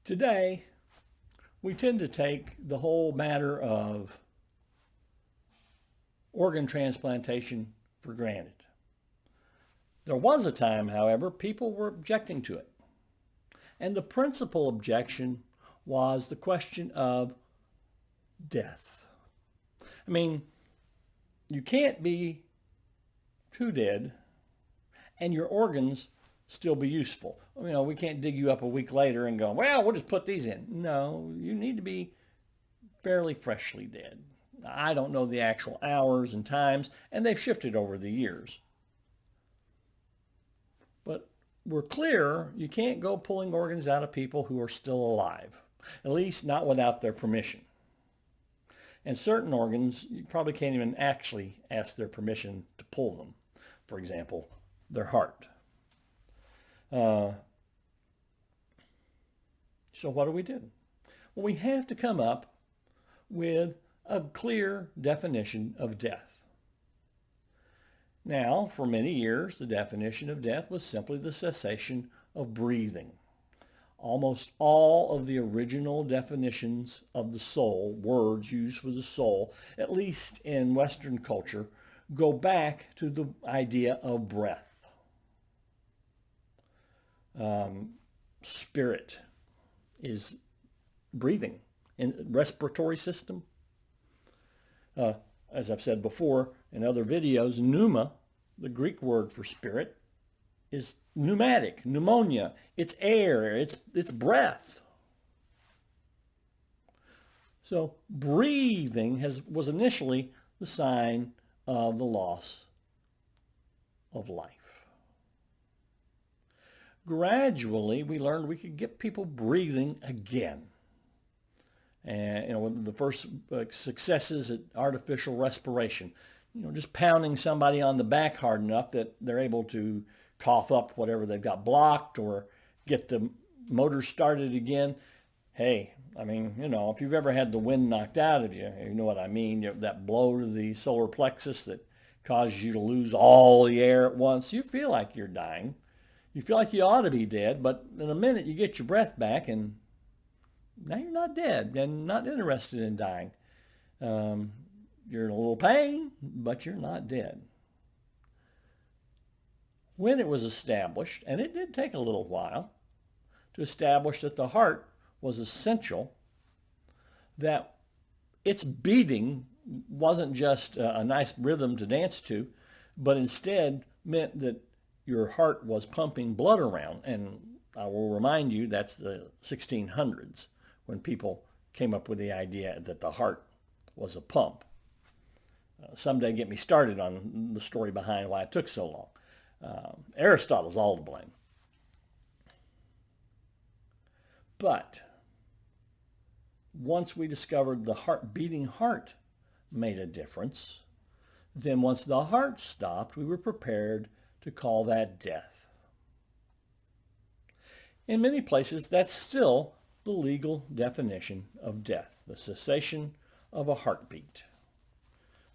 Today, we tend to take the whole matter of organ transplantation for granted. There was a time, however, people were objecting to it. And the principal objection was the question of death. I mean, you can't be too dead and your organs still be useful. You know, we can't dig you up a week later and go, well, we'll just put these in. No, you need to be fairly freshly dead. I don't know the actual hours and times, and they've shifted over the years. But we're clear you can't go pulling organs out of people who are still alive, at least not without their permission. And certain organs, you probably can't even actually ask their permission to pull them. For example, their heart. So what do we do? Well, we have to come up with a clear definition of death. Now, for many years, the definition of death was simply the cessation of breathing. Almost all of the original definitions of the soul, words used for the soul, at least in Western culture, go back to the idea of breath. Spirit is breathing in respiratory system. As I've said before in other videos, pneuma, the Greek word for spirit, is pneumatic, pneumonia. It's air, it's breath. So breathing was initially the sign of the loss of life. Gradually, we learned we could get people breathing again. And the first successes at artificial respiration, just pounding somebody on the back hard enough that they're able to cough up whatever they've got blocked or get the motor started again. Hey, I mean, if you've ever had the wind knocked out of you, you know what I mean. That blow to the solar plexus that causes you to lose all the air at once. You feel like you're dying. You feel like you ought to be dead, but in a minute you get your breath back and now you're not dead and not interested in dying. You're in a little pain, but you're not dead. When it was established, and it did take a little while to establish that the heart was essential, that its beating wasn't just a nice rhythm to dance to, but instead meant that your heart was pumping blood around. And I will remind you, that's the 1600s when people came up with the idea that the heart was a pump. Someday get me started on the story behind why it took so long. Aristotle's all to blame. But once we discovered the beating heart made a difference, then once the heart stopped, we were prepared to call that death. In many places, that's still the legal definition of death, the cessation of a heartbeat.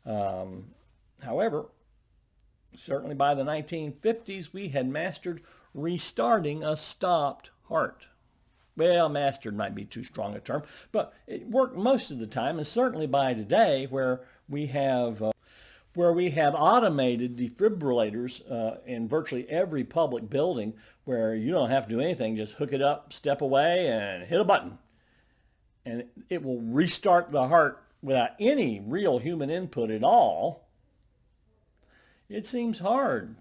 However, certainly by the 1950s, we had mastered restarting a stopped heart. Well, mastered might be too strong a term, but it worked most of the time, and certainly by today, where we have automated defibrillators in virtually every public building, where you don't have to do anything, just hook it up, step away, and hit a button. And it will restart the heart without any real human input at all. It seems hard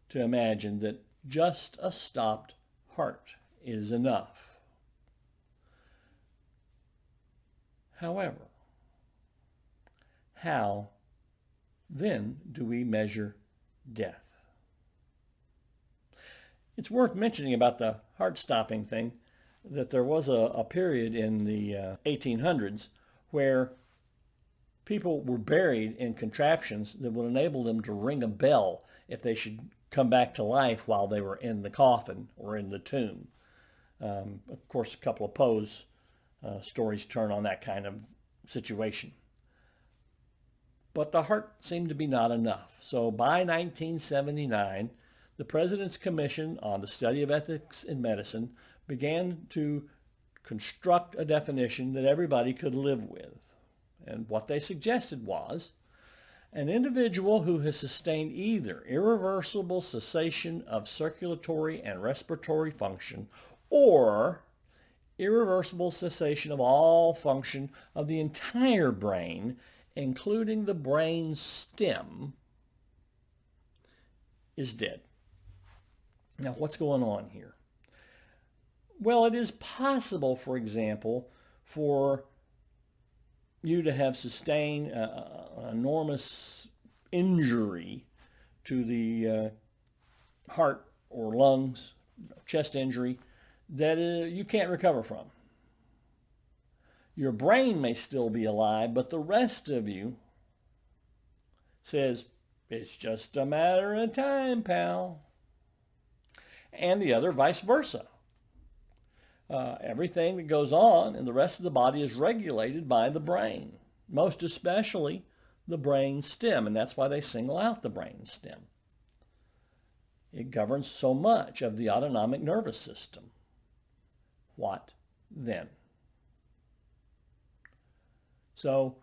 to imagine that just a stopped heart is enough. However, how then do we measure death? It's worth mentioning about the heart stopping thing that there was a period in the 1800s where people were buried in contraptions that would enable them to ring a bell if they should come back to life while they were in the coffin or in the tomb. Of course, a couple of Poe's stories turn on that kind of situation. But the heart seemed to be not enough. So by 1979, the President's Commission on the Study of Ethics in Medicine began to construct a definition that everybody could live with. And what they suggested was an individual who has sustained either irreversible cessation of circulatory and respiratory function or irreversible cessation of all function of the entire brain, including the brain stem, is dead. Now, what's going on here? Well, it is possible, for example, for you to have sustained an enormous injury to the heart or lungs, chest injury, that you can't recover from. Your brain may still be alive, but the rest of you says, it's just a matter of time, pal. And the other vice versa. Everything that goes on in the rest of the body is regulated by the brain, most especially the brain stem, and that's why they single out the brain stem. It governs so much of the autonomic nervous system. What then? So,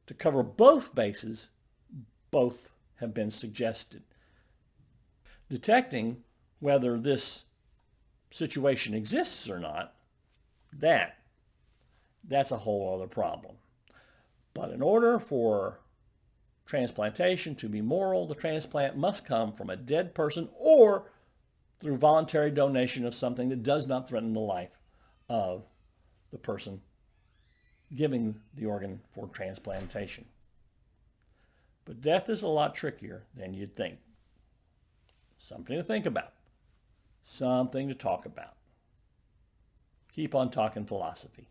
to cover both bases, both have been suggested. Detecting whether this situation exists or not, that's a whole other problem. But in order for transplantation to be moral, the transplant must come from a dead person or through voluntary donation of something that does not threaten the life of the person giving the organ for transplantation. But death is a lot trickier than you'd think. Something to think about. Something to talk about. Keep on talking philosophy.